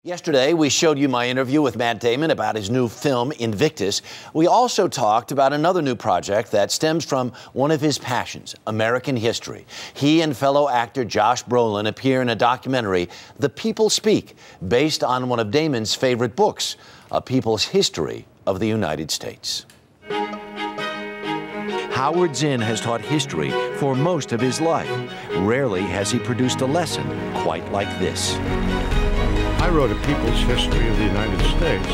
Yesterday, we showed you my interview with Matt Damon about his new film, Invictus. We also talked about another new project that stems from one of his passions, American history. He and fellow actor Josh Brolin appear in a documentary, The People Speak, based on one of Damon's favorite books, A People's History of the United States. Howard Zinn has taught history for most of his life. Rarely has he produced a lesson quite like this. I wrote A People's History of the United States.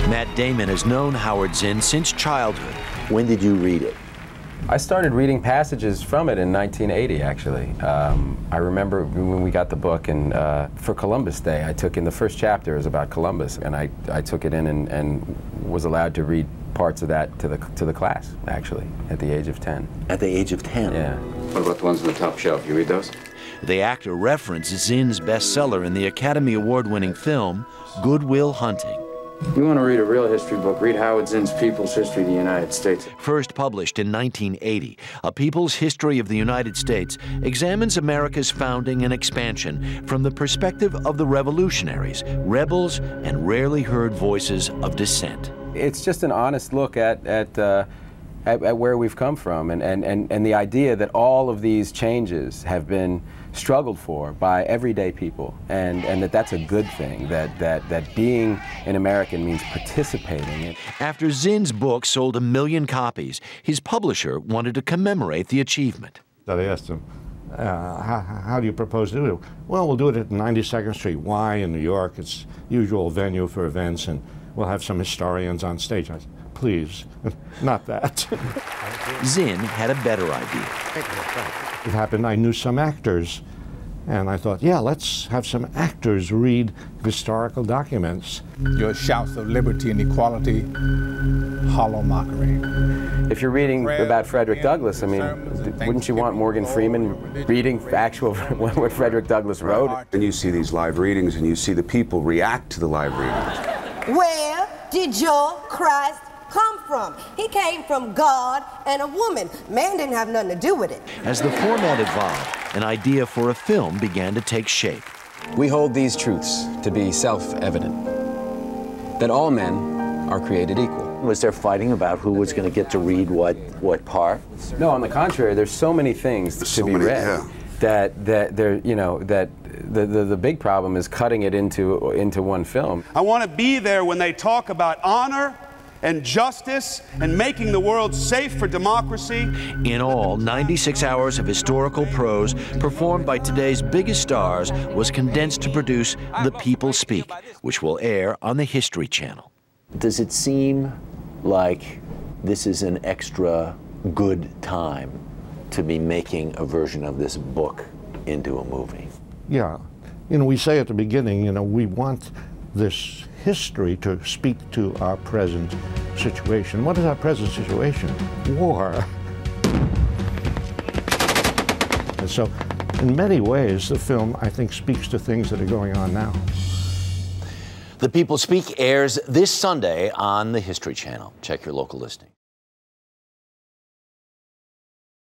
Matt Damon has known Howard Zinn since childhood. When did you read it? I started reading passages from it in 1980, actually. I remember when we got the book, and for Columbus Day, I took in the first chapter is about Columbus, and I took it in and was allowed to read parts of that to the class, actually, at the age of 10. At the age of 10? Yeah. What about the ones on the top shelf? You read those? The actor referenced Zinn's bestseller in the Academy Award-winning film, Good Will Hunting. If you want to read a real history book, read Howard Zinn's People's History of the United States. First published in 1980, A People's History of the United States examines America's founding and expansion from the perspective of the revolutionaries, rebels, and rarely heard voices of dissent. It's just an honest look at where we've come from, and the idea that all of these changes have been struggled for by everyday people, and that's a good thing, that being an American means participating. After Zinn's book sold 1 million copies, his publisher wanted to commemorate the achievement. I asked him, how do you propose to do it? Well, we'll do it at 92nd Street Y in New York. It's usual venue for events, and we'll have some historians on stage. I said, please, not that. Zinn had a better idea. It happened, I knew some actors, and I thought, yeah, let's have some actors read historical documents. Your shouts of liberty and equality, hollow mockery. If you're reading about Frederick Douglass, I mean, wouldn't you want Morgan Freeman reading actual what Frederick Douglass wrote? And you see these live readings, and you see the people react to the live readings. Where did your Christ come from? He came from God and a woman. Man didn't have nothing to do with it. As the format evolved, an idea for a film began to take shape. We hold these truths to be self-evident, that all men are created equal. Was there fighting about who was going to get to read what part? No, on the contrary, there's so many things to be read that there, you know, that the big problem is cutting it into one film. I want to be there when they talk about honor and justice and making the world safe for democracy. In all, 96 hours of historical prose performed by today's biggest stars was condensed to produce The People Speak, which will air on the History Channel. Does it seem like this is an extra good time to be making a version of this book into a movie? Yeah. You know, we say at the beginning, you know, we want this history to speak to our present situation. What is our present situation? War. And so, in many ways, the film, I think, speaks to things that are going on now. The People Speak airs this Sunday on the History Channel. Check your local listing.